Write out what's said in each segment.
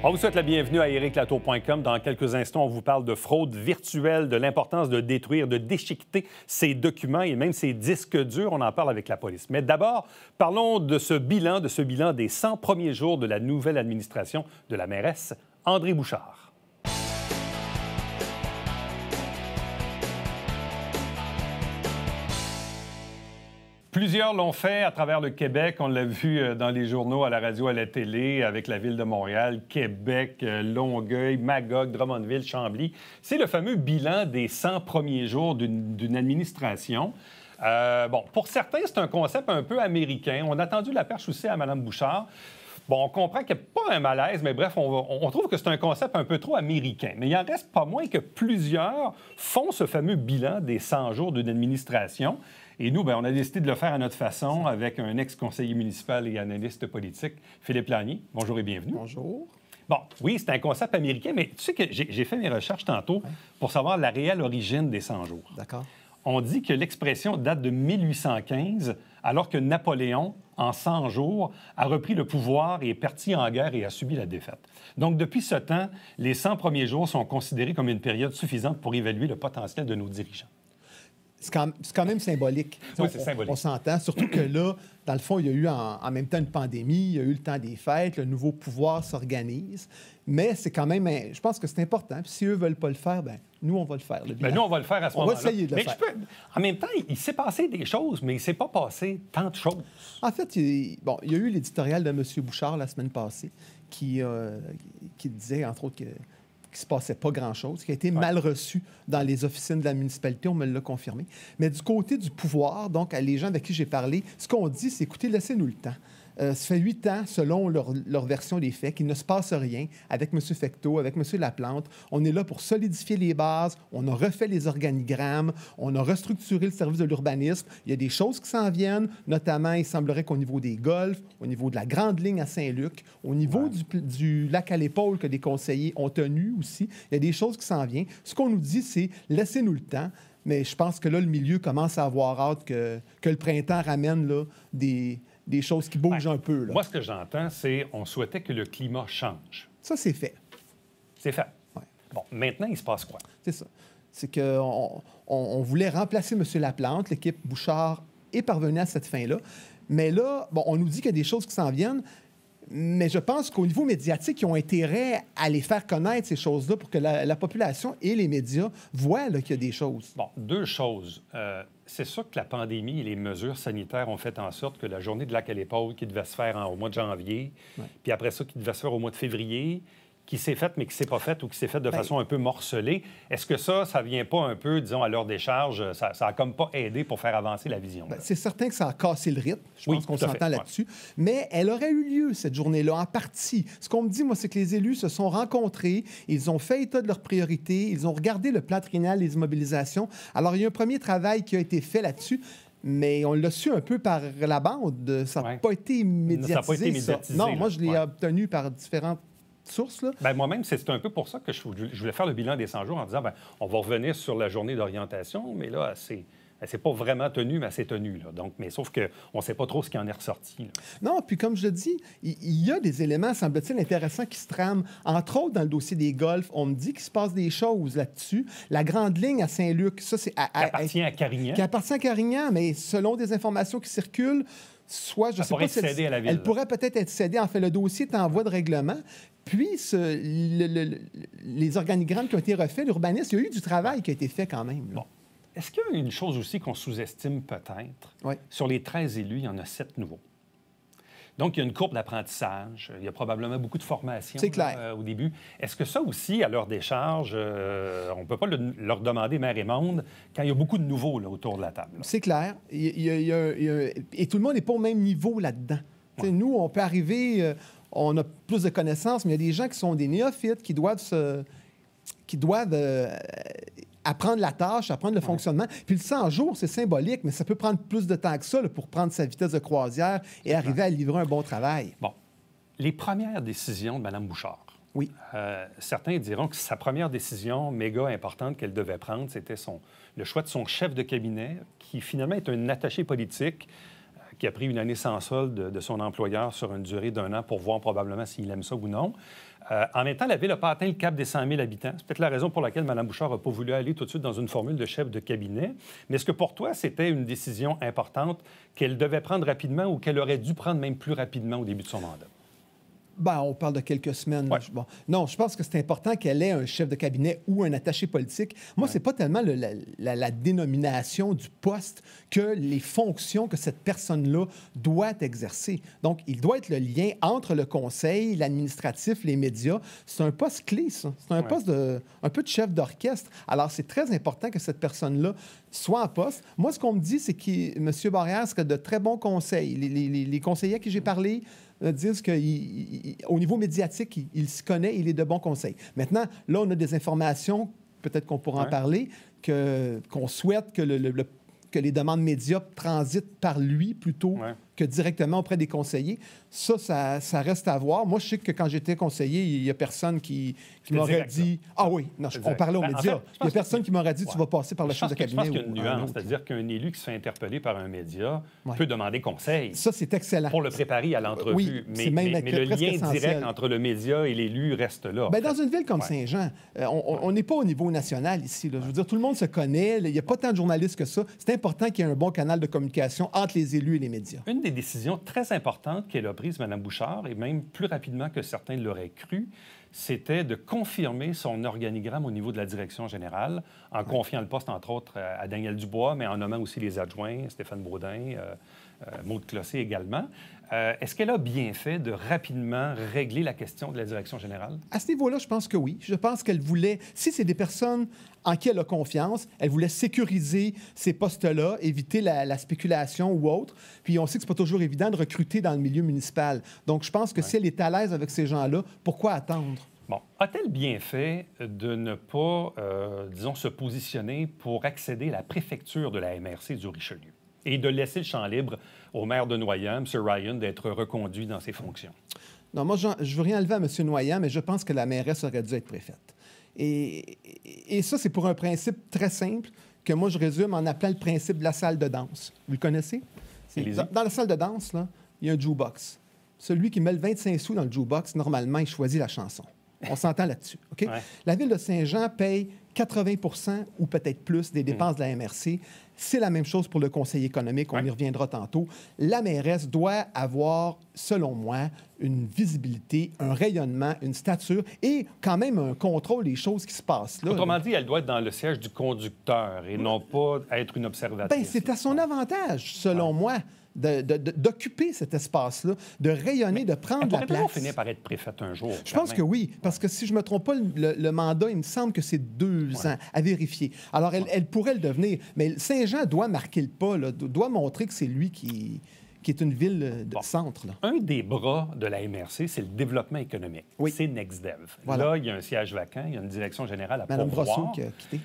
On vous souhaite la bienvenue à ericlatour.com. Dans quelques instants, on vous parle de fraude virtuelle, de l'importance de détruire, de déchiqueter ces documents et même ces disques durs. On en parle avec la police. Mais d'abord, parlons de ce bilan des 100 premiers jours de la nouvelle administration de la mairesse André Bouchard. Plusieurs l'ont fait à travers le Québec. On l'a vu dans les journaux, à la radio, à la télé, avec la Ville de Montréal, Québec, Longueuil, Magog, Drummondville, Chambly. C'est le fameux bilan des 100 premiers jours d'une administration. Pour certains, c'est un concept un peu américain. On a tendu la perche aussi à Mme Bouchard. Bon, on comprend qu'il n'y a pas un malaise, mais bref, on trouve que c'est un concept un peu trop américain. Mais il en reste pas moins que plusieurs font ce fameux bilan des 100 jours d'une administration. Et nous, on a décidé de le faire à notre façon avec un ex-conseiller municipal et analyste politique, Philippe Lanier. Bonjour et bienvenue. Bonjour. Bon, oui, c'est un concept américain, mais tu sais que j'ai fait mes recherches tantôt pour savoir la réelle origine des 100 jours. D'accord. On dit que l'expression date de 1815, alors que Napoléon, en 100 jours, a repris le pouvoir et est parti en guerre et a subi la défaite. Donc, depuis ce temps, les 100 premiers jours sont considérés comme une période suffisante pour évaluer le potentiel de nos dirigeants. C'est quand même symbolique. Oui, c'est symbolique. On s'entend. Surtout que là, dans le fond, il y a eu en même temps une pandémie, il y a eu le temps des fêtes, le nouveau pouvoir s'organise. Mais c'est quand même, je pense que c'est important. Puis si eux ne veulent pas le faire, nous, on va le faire. Nous, on va le faire à ce moment-là. On va essayer de le faire. En même temps, il s'est passé des choses, mais il ne s'est pas passé tant de choses. En fait, il y a eu l'éditorial de M. Bouchard la semaine passée qui disait, entre autres, qu'il ne se passait pas grand-chose, qui a été mal reçu dans les officines de la municipalité, on me l'a confirmé. Mais du côté du pouvoir, donc, les gens avec qui j'ai parlé, ce qu'on dit, c'est, écoutez, laissez-nous le temps. Ça fait 8 ans, selon leur version des faits, qu'il ne se passe rien avec M. Fecteau, avec M. Laplante. On est là pour solidifier les bases, on a refait les organigrammes, on a restructuré le service de l'urbanisme. Il y a des choses qui s'en viennent, notamment, il semblerait qu'au niveau des golfs, au niveau de la grande ligne à Saint-Luc, au niveau du lac à l'épaule que des conseillers ont tenu aussi, il y a des choses qui s'en viennent. Ce qu'on nous dit, c'est laissez-nous le temps. Mais je pense que là, le milieu commence à avoir hâte que le printemps ramène là, des choses qui bougent un peu. Là. Moi, ce que j'entends, c'est qu'on souhaitait que le climat change. Ça, c'est fait. C'est fait. Ouais. Bon, maintenant, il se passe quoi? C'est ça. C'est qu'on voulait remplacer M. Laplante. L'équipe Bouchard est parvenue à cette fin-là. Mais là, on nous dit qu'il y a des choses qui s'en viennent. Mais je pense qu'au niveau médiatique, ils ont intérêt à les faire connaître, ces choses-là, pour que la population et les médias voient qu'il y a des choses. Bon, deux choses. C'est sûr que la pandémie et les mesures sanitaires ont fait en sorte que la journée de lac à l'épaule qui devait se faire au mois de janvier, puis après ça, qui devait se faire au mois de février, qui s'est faite, mais qui ne s'est pas faite ou qui s'est faite de façon un peu morcelée, est-ce que ça ne vient pas un peu, disons, à leur décharge, ça n'a comme pas aidé pour faire avancer la vision? C'est certain que ça a cassé le rythme. Je pense qu'on s'entend là-dessus. Mais elle aurait eu lieu, cette journée-là, en partie. Ce qu'on me dit, moi, c'est que les élus se sont rencontrés, ils ont fait état de leurs priorités, ils ont regardé le plan triennal des immobilisations. Alors, il y a un premier travail qui a été fait là-dessus. Mais on l'a su un peu par la bande. Ça n'a pas été médiatisé. Ça n'a pas été médiatisé. Non, moi, je l'ai obtenu par différentes sources. Là. Moi-même, c'est un peu pour ça que je voulais faire le bilan des 100 jours en disant, on va revenir sur la journée d'orientation, mais là, c'est pas vraiment tenu, mais c'est tenu. Là. Donc, mais sauf qu'on ne sait pas trop ce qui en est ressorti. Là. Non, puis comme je le dis, il y a des éléments, semble-t-il, intéressants qui se trament. Entre autres, dans le dossier des golfs, on me dit qu'il se passe des choses là-dessus. La grande ligne à Saint-Luc, ça, c'est... Qui appartient à Carignan. Qui appartient à Carignan, mais selon des informations qui circulent, soit, je sais pas si à la ville, elle pourrait peut-être être cédée. En fait, le dossier est en voie de règlement. Puis, les organigrammes qui ont été refaits, l'urbanisme, il y a eu du travail qui a été fait quand même. Là. Bon. Est-ce qu'il y a une chose aussi qu'on sous-estime peut-être? Oui. Sur les 13 élus, il y en a 7 nouveaux. Donc, il y a une courbe d'apprentissage. Il y a probablement beaucoup de formation au début. Est-ce que ça aussi, à leur décharge, on ne peut pas leur demander mer et monde quand il y a beaucoup de nouveaux là, autour de la table? Là? C'est clair. Et tout le monde n'est pas au même niveau là-dedans. Ouais. Nous, on peut arriver, on a plus de connaissances, mais il y a des gens qui sont des néophytes qui doivent apprendre la tâche, apprendre le fonctionnement. Puis le 100 jours, c'est symbolique, mais ça peut prendre plus de temps que ça là, pour prendre sa vitesse de croisière et arriver à livrer un bon travail. Bon. Les premières décisions de Mme Bouchard. Oui. Certains diront que sa première décision méga importante qu'elle devait prendre, c'était le choix de son chef de cabinet, qui finalement est un attaché politique qui a pris une année sans solde de son employeur sur une durée d'1 an pour voir probablement s'il aime ça ou non. En même temps, la Ville n'a pas atteint le cap des 100 000 habitants. C'est peut-être la raison pour laquelle Mme Bouchard n'a pas voulu aller tout de suite dans une formule de chef de cabinet. Mais est-ce que pour toi, c'était une décision importante qu'elle devait prendre rapidement ou qu'elle aurait dû prendre même plus rapidement au début de son mandat? Ben, on parle de quelques semaines. Ouais. Bon. Non, je pense que c'est important qu'elle ait un chef de cabinet ou un attaché politique. Moi, c'est pas tellement la dénomination du poste que les fonctions que cette personne-là doit exercer. Donc, il doit être le lien entre le conseil, l'administratif, les médias. C'est un poste clé, ça. C'est un poste un peu de chef d'orchestre. Alors, c'est très important que cette personne-là soit en poste. Moi, ce qu'on me dit, c'est que M. Barrière serait de très bons conseils. Les conseillers à qui j'ai parlé disent qu'au niveau médiatique, il se connaît, il est de bons conseils. Maintenant, là, on a des informations, peut-être qu'on pourra en parler, qu'on souhaite que, que les demandes médias transitent par lui plutôt que directement auprès des conseillers. Ça reste à voir. Moi, je sais que quand j'étais conseiller, il n'y a personne qui m'aurait dit... Ah oui, non, on parlait aux médias. En fait, il n'y a personne qui m'aurait dit tu vas passer par le chef de cabinet. Je pense qu'il y a une nuance, c'est-à-dire qu'un élu qui se fait interpeller par un média peut demander conseil. Ça, c'est excellent. Pour le préparer à l'entrevue. Oui, mais le lien direct entre le média et l'élu reste là. Bien, dans une ville comme Saint-Jean, on n'est pas au niveau national ici. Là. Je veux dire, tout le monde se connaît. Il n'y a pas tant de journalistes que ça. C'est important qu'il y ait un bon canal de communication entre les élus et les médias. Une des décisions très importantes qu'elle a prises, Mme Bouchard, et même plus rapidement que certains l'auraient cru, c'était de confirmer son organigramme au niveau de la direction générale, en confiant le poste, entre autres, à Daniel Dubois, mais en nommant aussi les adjoints, Stéphane Baudin, Maude Clossé également. Est-ce qu'elle a bien fait de rapidement régler la question de la direction générale? À ce niveau-là, je pense que oui. Je pense qu'elle voulait, si c'est des personnes en qui elle a confiance, elle voulait sécuriser ces postes-là, éviter la spéculation ou autre. Puis on sait que c'est pas toujours évident de recruter dans le milieu municipal. Donc je pense que si elle est à l'aise avec ces gens-là, pourquoi attendre? Bon, a-t-elle bien fait de ne pas, disons, se positionner pour accéder à la préfecture de la MRC du Richelieu et de laisser le champ libre au maire de Noyant, M. Ryan, d'être reconduit dans ses fonctions? Non, moi, je ne veux rien enlever à M. Noyant, mais je pense que la mairesse aurait dû être préfète. Et ça, c'est pour un principe très simple que moi, je résume en appelant le principe de la salle de danse. Vous le connaissez? Dans la salle de danse, là, il y a un jukebox. Celui qui met le 25 sous dans le jukebox, normalement, il choisit la chanson. On s'entend là-dessus. OK? Ouais. La Ville de Saint-Jean paye 80 ou peut-être plus des dépenses de la MRC. C'est la même chose pour le conseil économique. On y reviendra tantôt. La mairesse doit avoir, selon moi, une visibilité, un rayonnement, une stature et quand même un contrôle des choses qui se passent là. Autrement dit, elle doit être dans le siège du conducteur et non pas être une observatrice. Bien, c'est à son avantage, selon moi. D'occuper cet espace-là, de rayonner, de prendre la place. Elle pourrait finir par être préfète un jour. Je pense que oui, parce que si je ne me trompe pas, le mandat, il me semble que c'est 2 ans à vérifier. Alors, elle pourrait le devenir, mais Saint-Jean doit marquer le pas, là, doit montrer que c'est lui qui est une ville de centre. Là. Un des bras de la MRC, c'est le développement économique. Oui. C'est NextDev. Voilà. Là, il y a un siège vacant, il y a une direction générale à pourvoir. Mme Brosseau qui a quitté.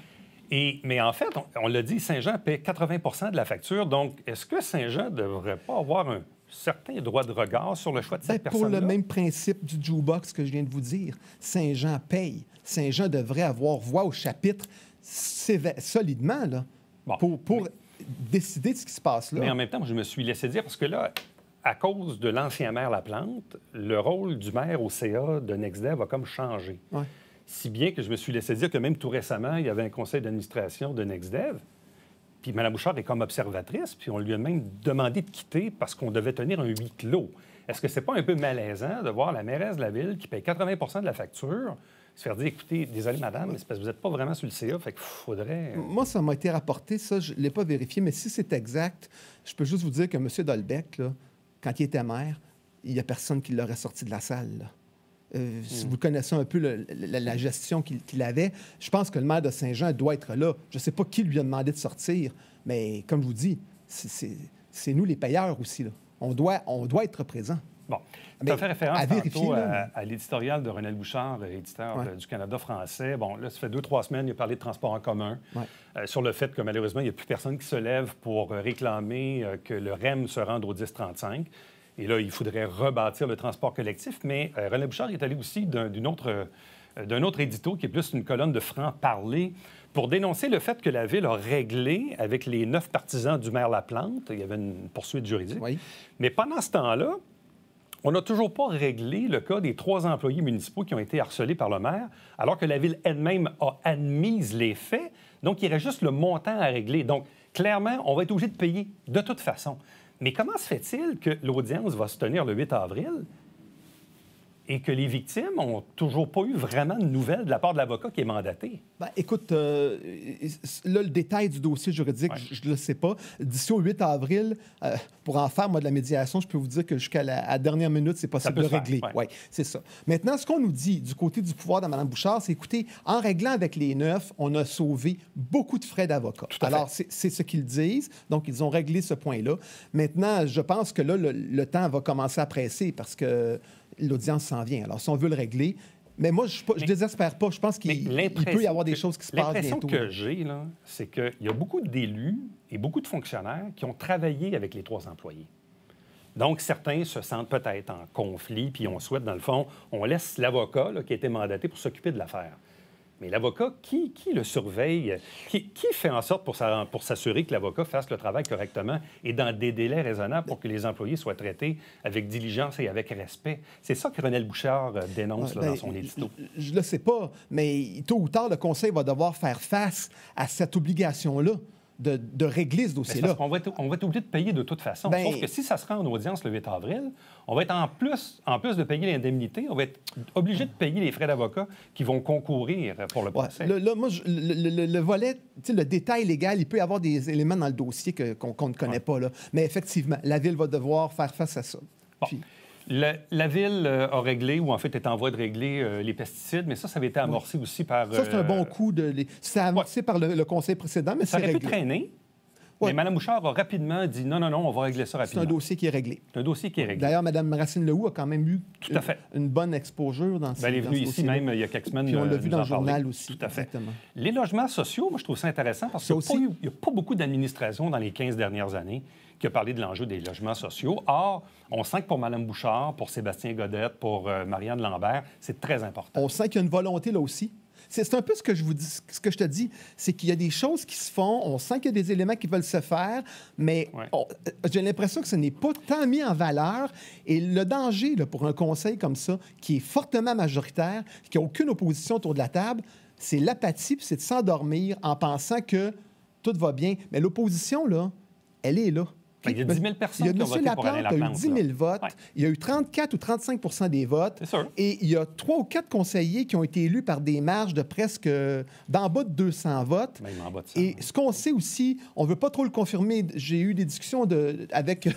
Mais en fait, on l'a dit, Saint-Jean paie 80 de la facture. Donc, est-ce que Saint-Jean ne devrait pas avoir un certain droit de regard sur le choix de cette personne-là? Pour le même principe du jukebox que je viens de vous dire, Saint-Jean paye. Saint-Jean devrait avoir voix au chapitre solidement là, pour décider de ce qui se passe là. Mais en même temps, je me suis laissé dire, parce que là, à cause de l'ancien maire Laplante, le rôle du maire au CA de NextDev a comme changé. Ouais. Si bien que je me suis laissé dire que même tout récemment, il y avait un conseil d'administration de NextDev, puis Mme Bouchard est comme observatrice, puis on lui a même demandé de quitter parce qu'on devait tenir un huis clos. Est-ce que c'est pas un peu malaisant de voir la mairesse de la Ville qui paye 80 de la facture se faire dire, écoutez, désolé, madame, mais c'est parce que vous n'êtes pas vraiment sur le CA, fait qu'il faudrait... Moi, ça m'a été rapporté, ça, je ne l'ai pas vérifié, mais si c'est exact, je peux juste vous dire que M. Dolbeck, là, quand il était maire, il n'y a personne qui l'aurait sorti de la salle, là. Si vous connaissez un peu la gestion qu'il avait, je pense que le maire de Saint-Jean doit être là. Je ne sais pas qui lui a demandé de sortir, mais comme je vous dis, c'est nous les payeurs aussi. Là. On doit être présents. Bon, tu as fait référence tantôt à l'éditorial de René Bouchard, éditeur du Canada français. Bon, là, ça fait 2-3 semaines, il a parlé de transport en commun, sur le fait que malheureusement, il n'y a plus personne qui se lève pour réclamer que le REM se rende au 10-35. Et là, il faudrait rebâtir le transport collectif. Mais René Bouchard est allé aussi d'un autre édito qui est plus une colonne de franc-parler pour dénoncer le fait que la Ville a réglé avec les 9 partisans du maire Laplante. Il y avait une poursuite juridique. Oui. Mais pendant ce temps-là, On n'a toujours pas réglé le cas des 3 employés municipaux qui ont été harcelés par le maire, alors que la Ville elle-même a admis les faits. Donc, il reste juste le montant à régler. Donc, clairement, on va être obligé de payer de toute façon. Mais comment se fait-il que l'audience va se tenir le 8 avril et que les victimes n'ont toujours pas eu vraiment de nouvelles de la part de l'avocat qui est mandaté? Ben, écoute, là, le détail du dossier juridique, je ne le sais pas. D'ici au 8 avril, pour en faire, moi, de la médiation, je peux vous dire que jusqu'à la dernière minute, c'est possible de régler. Oui, c'est ça. Maintenant, ce qu'on nous dit du côté du pouvoir de Mme Bouchard, c'est, écoutez, en réglant avec les 9, on a sauvé beaucoup de frais d'avocat. Alors, c'est ce qu'ils disent. Donc, ils ont réglé ce point-là. Maintenant, je pense que là, le temps va commencer à presser parce que l'audience s'en vient. Alors, si on veut le régler, mais moi, je ne désespère pas. Je pense qu'il peut y avoir des choses qui se passent bientôt. L'impression que j'ai, là, c'est qu'il y a beaucoup d'élus et beaucoup de fonctionnaires qui ont travaillé avec les 3 employés. Donc, certains se sentent peut-être en conflit, puis on souhaite, dans le fond, on laisse l'avocat là, qui a été mandaté pour s'occuper de l'affaire. Mais l'avocat, qui le surveille? Qui fait en sorte pour s'assurer que l'avocat fasse le travail correctement et dans des délais raisonnables pour que les employés soient traités avec diligence et avec respect? C'est ça que Renel Bouchard dénonce dans son édito. Je ne le sais pas, mais tôt ou tard, le Conseil va devoir faire face à cette obligation-là de régler ce dossier-là. On va être obligé de payer de toute façon. Sauf que si ça se rend en audience le 8 avril, on va être en plus de payer l'indemnité, on va être obligé de payer les frais d'avocat qui vont concourir pour le procès. Moi, le volet, le détail légal, il peut y avoir des éléments dans le dossier qu'on ne connaît pas. Là. Mais effectivement, la Ville va devoir faire face à ça. Bon. La Ville a réglé, ou en fait est en voie de régler les pesticides, mais ça avait été amorcé aussi par... Ça, c'est un bon coup. C'est amorcé par le Conseil précédent, mais c'est réglé. Ça aurait pu traîner, mais Mme Bouchard a rapidement dit non, on va régler ça rapidement. C'est un dossier qui est réglé. C'est un dossier qui est réglé. D'ailleurs, Mme Racine-Lehoux a quand même eu une bonne exposure dans ce dossier. Elle est venue ici même il y a quelques semaines. Puis on l'a vu dans le journal aussi. Tout à fait. Exactement. Les logements sociaux, moi, je trouve ça intéressant parce qu'il n'y a pas beaucoup d'administration dans les 15 dernières années qui a parlé de l'enjeu des logements sociaux. Or, on sent que pour Mme Bouchard, pour Sébastien Godette, pour Marianne Lambert, c'est très important. On sent qu'il y a une volonté là aussi. C'est un peu ce que je vous dis, ce que je te dis, c'est qu'il y a des choses qui se font, on sent qu'il y a des éléments qui veulent se faire, mais j'ai l'impression que ce n'est pas tant mis en valeur. Et le danger là, pour un conseil comme ça, qui est fortement majoritaire, qui n'a aucune opposition autour de la table, c'est l'apathie, puis c'est de s'endormir en pensant que tout va bien. Mais l'opposition, là, elle est là. Il y a 10 000 personnes qui ont voté pour Alain Laplante. Il y a eu 10 000 votes. Ouais. Il y a eu 34 ou 35 des votes. C'est sûr. Et il y a 3 ou 4 conseillers qui ont été élus par des marges de presque d'en bas de 200 votes. Même en bas de 100. Et ce qu'on sait aussi, on ne veut pas trop le confirmer. J'ai eu des discussions avec...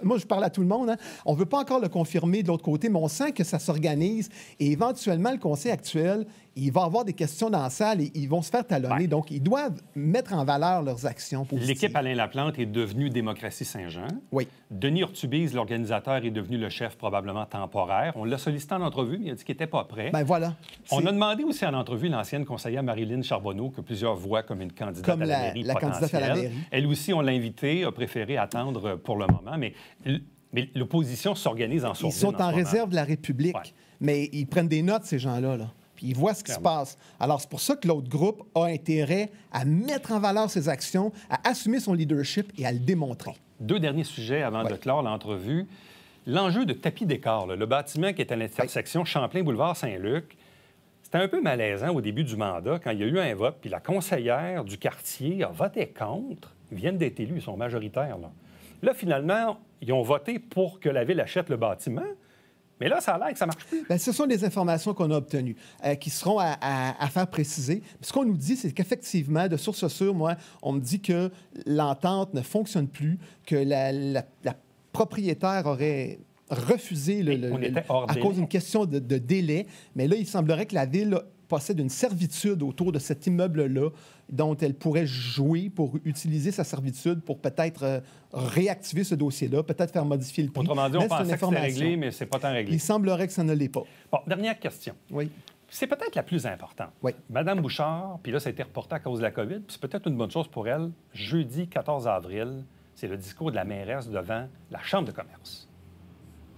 moi, je parle à tout le monde. Hein. On ne veut pas encore le confirmer de l'autre côté, mais on sent que ça s'organise. Et éventuellement, le conseil actuel, il va y avoir des questions dans la salle et ils vont se faire talonner. Donc, ils doivent mettre en valeur leurs actions positives. L'équipe Alain Laplante est devenue Démocratie Saint-Jean. Oui. Denis Urtubise, l'organisateur, est devenu le chef probablement temporaire. On l'a sollicité en entrevue, mais il a dit qu'il n'était pas prêt. Ben voilà. On a demandé aussi en entrevue l'ancienne conseillère Marilyn Charbonneau, que plusieurs voient comme une candidate à la mairie potentielle. Candidate à la mairie. Elle aussi, on l'a invitée, a préféré attendre pour le moment, mais l'opposition s'organise en sourdine. Ils sont en réserve de la République, mais ils prennent des notes, ces gens-là, là. Ils voient ce qui se passe. Alors, c'est pour ça que l'autre groupe a intérêt à mettre en valeur ses actions, à assumer son leadership et à le démontrer. 2 derniers sujets avant de clore l'entrevue. L'enjeu de Tapis Décor, le bâtiment qui est à l'intersection Champlain-Boulevard Saint-Luc, c'était un peu malaisant au début du mandat quand il y a eu un vote, puis la conseillère du quartier a voté contre. Ils viennent d'être élus, ils sont majoritaires. Là, finalement, ils ont voté pour que la Ville achète le bâtiment. Mais là, ça a l'air que ça ne marche plus. Bien, ce sont des informations qu'on a obtenues qui seront à faire préciser. Ce qu'on nous dit, c'est qu'effectivement, de source sûre, moi, on me dit que l'entente ne fonctionne plus, que la propriétaire aurait refusé à cause d'une question de délai. Mais là, il semblerait que la Ville possède une servitude autour de cet immeuble-là dont elle pourrait jouer pour utiliser sa servitude pour peut-être réactiver ce dossier-là, peut-être faire modifier le prix. Autrement dit, on pensait que c'était réglé, mais c'est pas tant réglé. Il semblerait que ça ne l'est pas. Bon, dernière question. Oui. C'est peut-être la plus importante. Oui. Madame Bouchard, puis là, ça a été reporté à cause de la COVID, puis c'est peut-être une bonne chose pour elle. Jeudi 14 avril, c'est le discours de la mairesse devant la Chambre de commerce.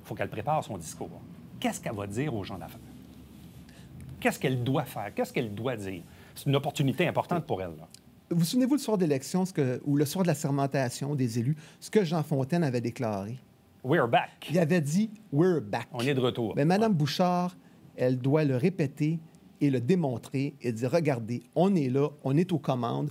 Il faut qu'elle prépare son discours. Qu'est-ce qu'elle va dire aux gens d'affaires? Qu'est-ce qu'elle doit faire? Qu'est-ce qu'elle doit dire? C'est une opportunité importante pour elle. Là. Vous souvenez-vous le soir d'élection ou le soir de la sermentation des élus, ce que Jean Fontaine avait déclaré? We're back. Il avait dit « We're back ». On est de retour. Mais Mme Bouchard, elle doit le répéter et le démontrer et dire « Regardez, on est là, on est aux commandes,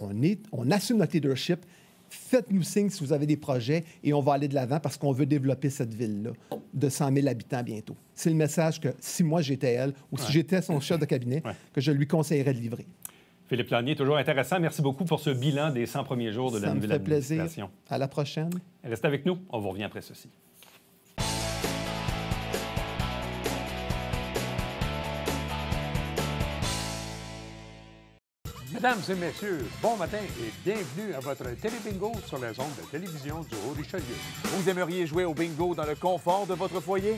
on assume notre leadership. Faites-nous signe si vous avez des projets et on va aller de l'avant parce qu'on veut développer cette ville-là de 100 000 habitants bientôt. » C'est le message que si moi j'étais elle ou si j'étais son chef de cabinet, que je lui conseillerais de livrer. Philippe Lanier, toujours intéressant. Merci beaucoup pour ce bilan des 100 premiers jours de la nouvelle administration. Ça me fait plaisir. À la prochaine. Restez avec nous. On vous revient après ceci. Mesdames et messieurs, bon matin et bienvenue à votre télébingo sur les ondes de télévision du Haut-Richelieu. Vous aimeriez jouer au bingo dans le confort de votre foyer?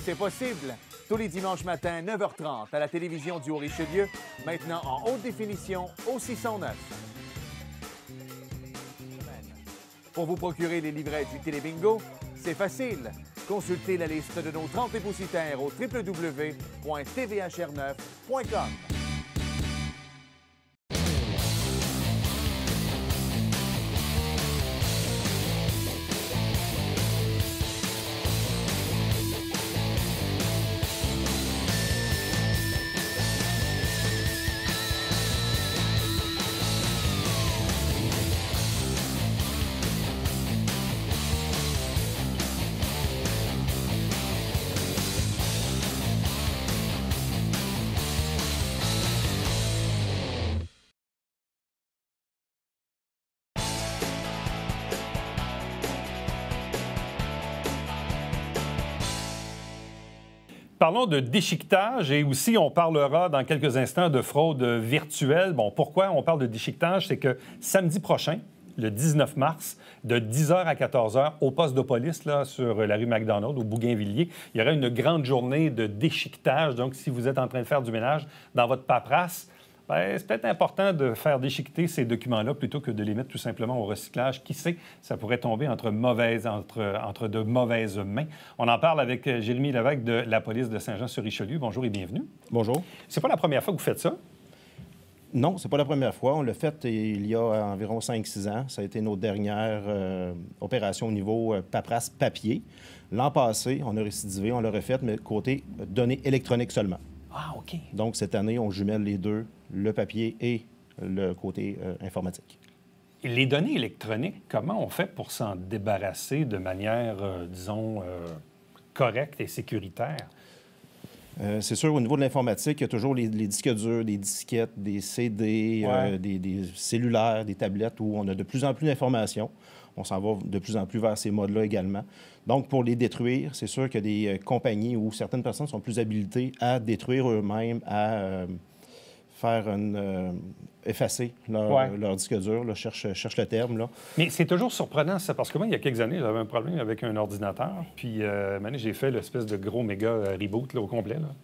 C'est possible. Tous les dimanches matins, 9h30, à la télévision du Haut-Richelieu, maintenant en haute définition au 609. Pour vous procurer les livrets du télébingo, c'est facile. Consultez la liste de nos 30 dépositaires au www.tvhr9.com. Parlons de déchiquetage et aussi on parlera dans quelques instants de fraude virtuelle. Bon, pourquoi on parle de déchiquetage? C'est que samedi prochain, le 19 mars, de 10h à 14h, au poste de police là, sur la rue MacDonald, au Bougainvilliers, il y aura une grande journée de déchiquetage. Donc, si vous êtes en train de faire du ménage dans votre paperasse, bien, c'est peut-être important de faire déchiqueter ces documents-là plutôt que de les mettre tout simplement au recyclage. Qui sait, ça pourrait tomber entre de mauvaises mains. On en parle avec Jérémy Lévesque de la police de Saint-Jean-sur-Richelieu. Bonjour et bienvenue. Bonjour. C'est pas la première fois que vous faites ça? Non, c'est pas la première fois. On l'a fait il y a environ 5-6 ans. Ça a été nos dernières opérations au niveau paperasse papier. L'an passé, on a récidivé, on l'a refait, mais côté données électroniques seulement. Ah, OK. Donc, cette année, on jumelle les deux, le papier et le côté informatique. Les données électroniques, comment on fait pour s'en débarrasser de manière, disons, correcte et sécuritaire? C'est sûr, au niveau de l'informatique, il y a toujours les disques durs, des disquettes, des CD, des cellulaires, des tablettes où on a de plus en plus d'informations. On s'en va de plus en plus vers ces modes-là également. Donc, pour les détruire, c'est sûr qu'il y a des compagnies où certaines personnes sont plus habilitées à détruire eux-mêmes, à faire effacer leur disque dur. Là, cherche le terme. Là. Mais c'est toujours surprenant, ça, parce que moi, il y a quelques années, j'avais un problème avec un ordinateur. Puis, j'ai fait l'espèce de gros méga reboot là, au complet. Là.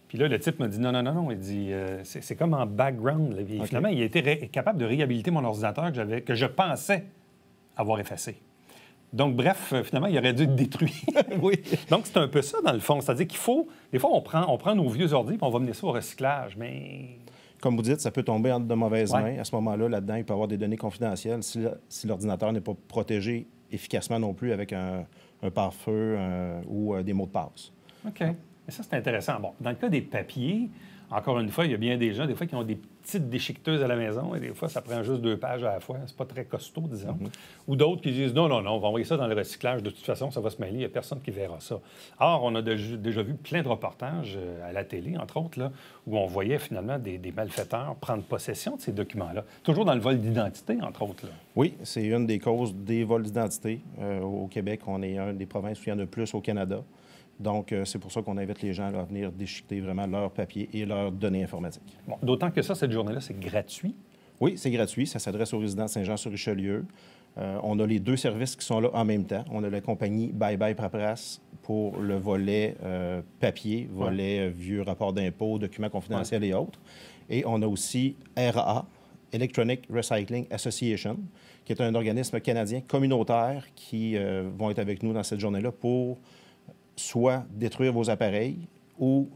Puis là, le type m'a dit non. Il dit c'est comme en background. Là. Puis, finalement, il a été capable de réhabiliter mon ordinateur que je pensais avoir effacé. Donc, bref, finalement, il aurait dû être détruit. Oui. Donc, c'est un peu ça, dans le fond. C'est-à-dire qu'il faut... Des fois, on prend nos vieux ordi et on va mener ça au recyclage, mais... Comme vous dites, ça peut tomber entre de mauvaises mains. À ce moment-là, là-dedans, il peut y avoir des données confidentielles si l'ordinateur n'est pas protégé efficacement non plus avec un pare-feu ou des mots de passe. OK. Mais ça, c'est intéressant. Bon, dans le cas des papiers, encore une fois, il y a bien des gens, des fois, qui ont des petites déchiqueteuses à la maison et des fois, ça prend juste 2 pages à la fois. C'est pas très costaud, disons. Ou d'autres qui disent non, on va envoyer ça dans le recyclage. De toute façon, ça va se mêler. Il n'y a personne qui verra ça. Or, on a déjà vu plein de reportages à la télé, entre autres, là, où on voyait finalement des malfaiteurs prendre possession de ces documents-là. Toujours dans le vol d'identité, entre autres. Là. Oui, c'est une des causes des vols d'identité. Au Québec, on est une des provinces où il y en a plus au Canada. Donc, c'est pour ça qu'on invite les gens là, à venir déchiqueter vraiment leurs papiers et leurs données informatiques. Bon, d'autant que ça, cette journée-là, c'est gratuit. Oui, c'est gratuit. Ça s'adresse aux résidents de Saint-Jean-sur-Richelieu. On a les 2 services qui sont là en même temps. On a la compagnie Bye Bye Paperasse pour le volet papier, volet vieux rapports d'impôts, documents confidentiels et autres. Et on a aussi RA, Electronic Recycling Association, qui est un organisme canadien communautaire qui vont être avec nous dans cette journée-là pour soit détruire vos appareils ou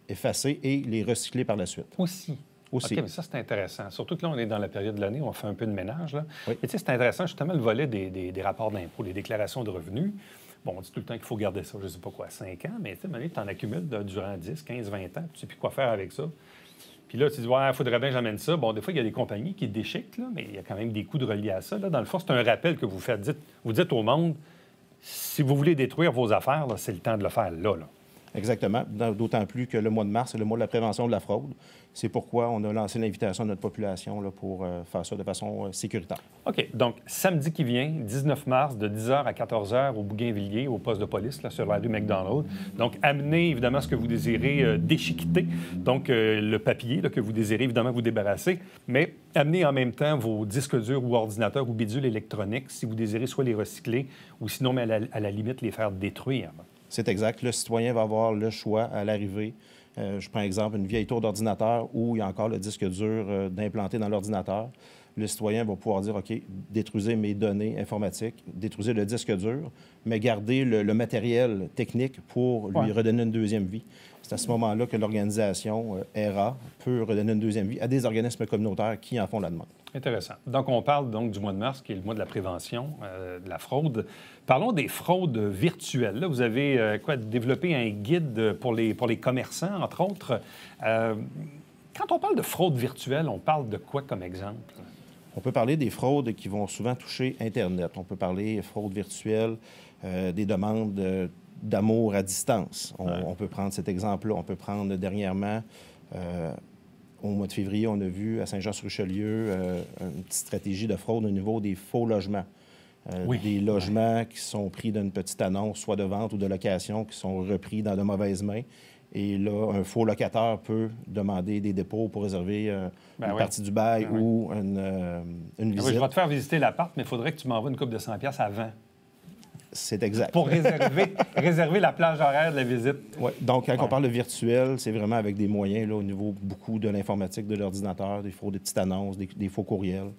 effacer et les recycler par la suite. Aussi. aussi. OK, mais ça, c'est intéressant. Surtout que là, on est dans la période de l'année où on fait un peu de ménage. Là. Oui. Et tu sais, c'est intéressant, justement, le volet des rapports d'impôts, les déclarations de revenus. Bon, on dit tout le temps qu'il faut garder ça, je ne sais pas quoi, 5 ans, mais tu sais, tu en accumules durant 10, 15, 20 ans, tu ne sais plus quoi faire avec ça. Puis là, tu dis, ouais, il faudrait bien que j'amène ça. Bon, des fois, il y a des compagnies qui déchiquent, là, mais il y a quand même des coûts de reliés à ça. Là. Dans le fond, c'est un rappel que vous faites. Vous dites au monde, si vous voulez détruire vos affaires, là, c'est le temps de le faire là. Exactement. D'autant plus que le mois de mars, c'est le mois de la prévention de la fraude. C'est pourquoi on a lancé l'invitation à notre population là, pour faire ça de façon sécuritaire. OK. Donc, samedi qui vient, 19 mars, de 10h à 14h au Bougainvilliers, au poste de police, là, sur la rue McDonald. Donc, amenez évidemment ce que vous désirez déchiqueter. Donc, le papier là, que vous désirez évidemment vous débarrasser. Mais amenez en même temps vos disques durs ou ordinateurs ou bidules électroniques si vous désirez soit les recycler ou sinon, mais à la limite, les faire détruire. C'est exact. Le citoyen va avoir le choix à l'arrivée. Je prends exemple une vieille tour d'ordinateur où il y a encore le disque dur d'implanter dans l'ordinateur. Le citoyen va pouvoir dire, OK, détruisez mes données informatiques, détruisez le disque dur, mais gardez le matériel technique pour lui redonner une deuxième vie. C'est à ce moment-là que l'organisation ERA peut redonner une deuxième vie à des organismes communautaires qui en font la demande. Intéressant. Donc, on parle donc du mois de mars, qui est le mois de la prévention de la fraude. Parlons des fraudes virtuelles. Là, vous avez développé un guide pour les commerçants, entre autres. Quand on parle de fraude virtuelle, on parle de quoi comme exemple? On peut parler des fraudes qui vont souvent toucher Internet. On peut parler fraude virtuelle, des demandes d'amour à distance. On peut prendre cet exemple-là. On peut prendre dernièrement, au mois de février, on a vu à Saint-Jean-sur-Richelieu une petite stratégie de fraude au niveau des faux logements. Des logements qui sont pris d'une petite annonce, soit de vente ou de location, qui sont repris dans de mauvaises mains. Et là, un faux locataire peut demander des dépôts pour réserver une partie du bail ou une visite. Je vais te faire visiter l'appart, mais il faudrait que tu m'envoies une coupe de 100$ avant. C'est exact. Pour réserver la plage horaire de la visite. Oui. Donc, quand on parle de virtuel, c'est vraiment avec des moyens là, au niveau beaucoup de l'informatique, de l'ordinateur, des petites annonces, des faux courriels,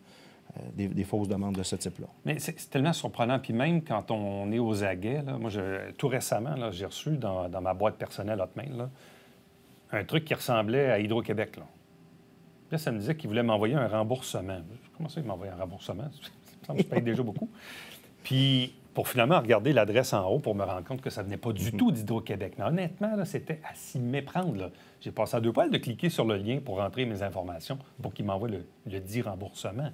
des fausses demandes de ce type-là. Mais c'est tellement surprenant. Puis même quand on est aux aguets, là, moi, tout récemment, là, j'ai reçu dans ma boîte personnelle Hotmail là, un truc qui ressemblait à Hydro-Québec. Là, ça me disait qu'il voulait m'envoyer un remboursement. Comment ça, il m'envoie un remboursement? Ça me semble que je paye déjà beaucoup. Puis, pour finalement regarder l'adresse en haut pour me rendre compte que ça venait pas du tout d'Hydro-Québec. Mais honnêtement, là, c'était à s'y méprendre. Là. J'ai passé à deux poils de cliquer sur le lien pour rentrer mes informations pour qu'il m'envoie le dit remboursement.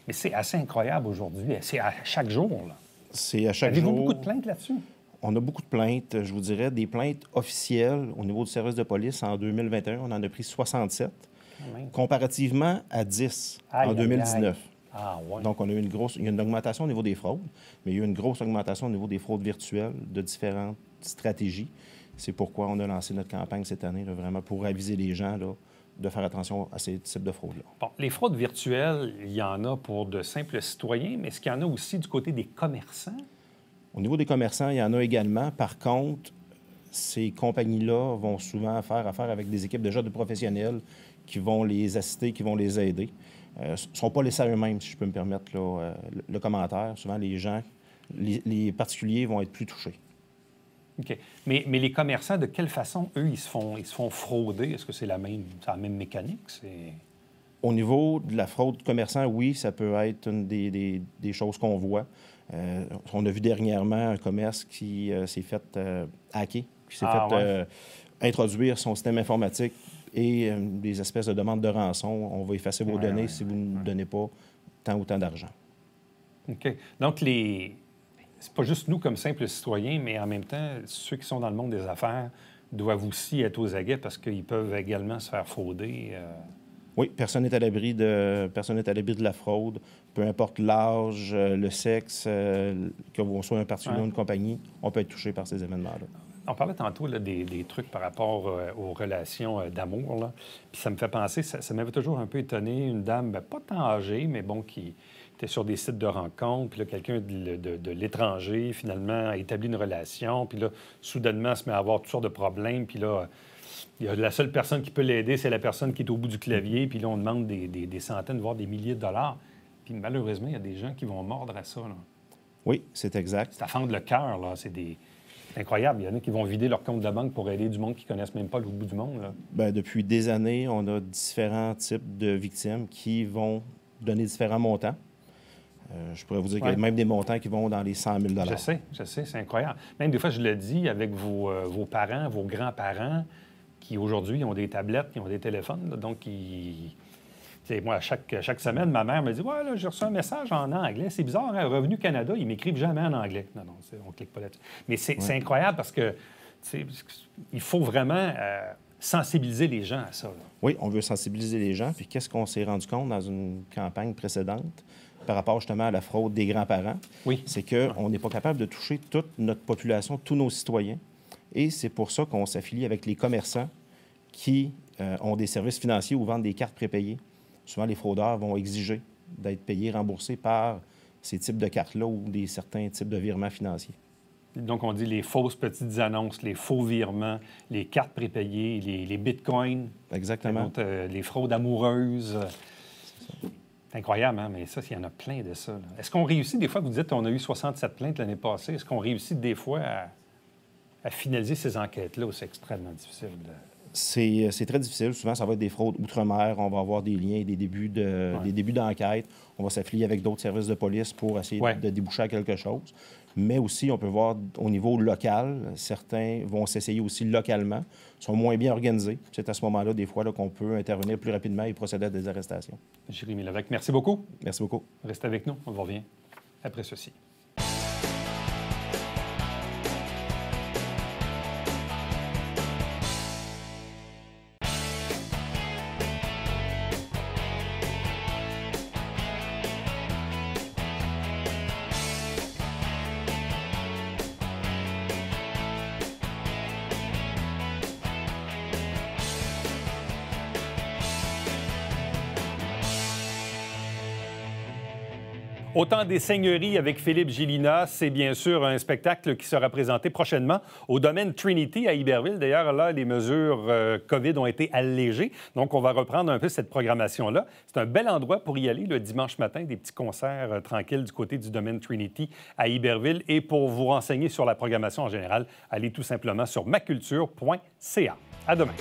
Mais c'est assez incroyable aujourd'hui. C'est à chaque jour. Là. C'est à chaque jour. Avez-vous beaucoup de plaintes là-dessus? On a beaucoup de plaintes. Je vous dirais des plaintes officielles au niveau du service de police. En 2021, on en a pris 67, comparativement à 10 en 2019. Ah, ouais. Donc, il y a une augmentation au niveau des fraudes, mais il y a eu une grosse augmentation au niveau des fraudes virtuelles de différentes stratégies. C'est pourquoi on a lancé notre campagne cette année, là, vraiment pour aviser les gens là, de faire attention à ces types de fraudes-là. Bon, les fraudes virtuelles, il y en a pour de simples citoyens, mais est-ce qu'il y en a aussi du côté des commerçants? Au niveau des commerçants, il y en a également. Par contre, ces compagnies-là vont souvent faire affaire avec des équipes déjà de professionnels qui vont les assister, qui vont les aider. Ce ne sont pas laissés à eux-mêmes, si je peux me permettre là, le commentaire. Souvent, les gens, les particuliers vont être plus touchés. OK. Mais les commerçants, de quelle façon, eux, ils se font frauder? Est-ce que c'est la même mécanique? Au niveau de la fraude commerçant, oui, ça peut être une des choses qu'on voit. On a vu dernièrement un commerce qui s'est fait hacker, qui s'est fait introduire son système informatique et des espèces de demandes de rançon. On va effacer vos données si vous ne nous donnez pas tant ou tant d'argent. OK. Donc, c'est pas juste nous comme simples citoyens, mais en même temps, ceux qui sont dans le monde des affaires doivent aussi être aux aguets parce qu'ils peuvent également se faire frauder. Oui, personne n'est à l'abri de la fraude, peu importe l'âge, le sexe, que l'on soit un particulier ou une compagnie, on peut être touché par ces événements-là. On parlait tantôt là, des trucs par rapport aux relations d'amour. Là. Puis ça me fait penser, ça m'avait toujours un peu étonné, une dame, pas tant âgée, mais bon, qui était sur des sites de rencontres, puis là, quelqu'un de l'étranger, finalement, a établi une relation, puis là, soudainement, elle se met à avoir toutes sortes de problèmes, puis là, il y a la seule personne qui peut l'aider, c'est la personne qui est au bout du clavier, puis là, on demande des centaines, voire des milliers de dollars. Puis malheureusement, il y a des gens qui vont mordre à ça. Là. Oui, c'est exact. Ça fendre le cœur, là. C'est des... C'est incroyable. Il y en a qui vont vider leur compte de banque pour aider du monde qui ne connaissent même pas le bout du monde. Là. Bien, depuis des années, on a différents types de victimes qui vont donner différents montants. Je pourrais vous dire qu'il y a même des montants qui vont dans les 100 000 $. Je sais, c'est incroyable. Même des fois, je le dis avec vos parents, vos grands-parents, qui aujourd'hui ont des tablettes, qui ont des téléphones. Là, donc, moi, chaque semaine, ma mère me dit « Ouais, là, j'ai reçu un message en anglais. C'est bizarre, hein? Revenu Canada, ils m'écrivent jamais en anglais. » Non, on ne clique pas là-dessus. Mais c'est incroyable parce que il faut vraiment sensibiliser les gens à ça. Là. Oui, on veut sensibiliser les gens. Puis qu'est-ce qu'on s'est rendu compte dans une campagne précédente par rapport justement à la fraude des grands-parents? Oui. C'est qu'on n'est pas capable de toucher toute notre population, tous nos citoyens. Et c'est pour ça qu'on s'affilie avec les commerçants qui ont des services financiers ou vendent des cartes prépayées. Souvent, les fraudeurs vont exiger d'être payés, remboursés par ces types de cartes-là ou certains types de virements financiers. Donc, on dit les fausses petites annonces, les faux virements, les cartes prépayées, les bitcoins. Exactement. Les fraudes amoureuses. C'est incroyable, hein? Mais ça, il y en a plein de ça. Là. Est-ce qu'on réussit, des fois, vous dites qu'on a eu 67 plaintes l'année passée, est-ce qu'on réussit des fois à finaliser ces enquêtes-là ou c'est extrêmement difficile? C'est très difficile. Souvent, ça va être des fraudes outre-mer. On va avoir des liens, des débuts d'enquête. On va s'affilier avec d'autres services de police pour essayer de déboucher à quelque chose. Mais aussi, on peut voir au niveau local, certains vont s'essayer aussi localement, sont moins bien organisés. C'est à ce moment-là, des fois, qu'on peut intervenir plus rapidement et procéder à des arrestations. Jérémy Lévesque, merci beaucoup. Merci beaucoup. Restez avec nous. On revient après ceci. Au temps des seigneuries avec Philippe Gélina, c'est bien sûr un spectacle qui sera présenté prochainement au domaine Trinity à Iberville. D'ailleurs, là, les mesures COVID ont été allégées, donc on va reprendre un peu cette programmation-là. C'est un bel endroit pour y aller le dimanche matin, des petits concerts tranquilles du côté du domaine Trinity à Iberville. Et pour vous renseigner sur la programmation en général, allez tout simplement sur maculture.ca. À demain.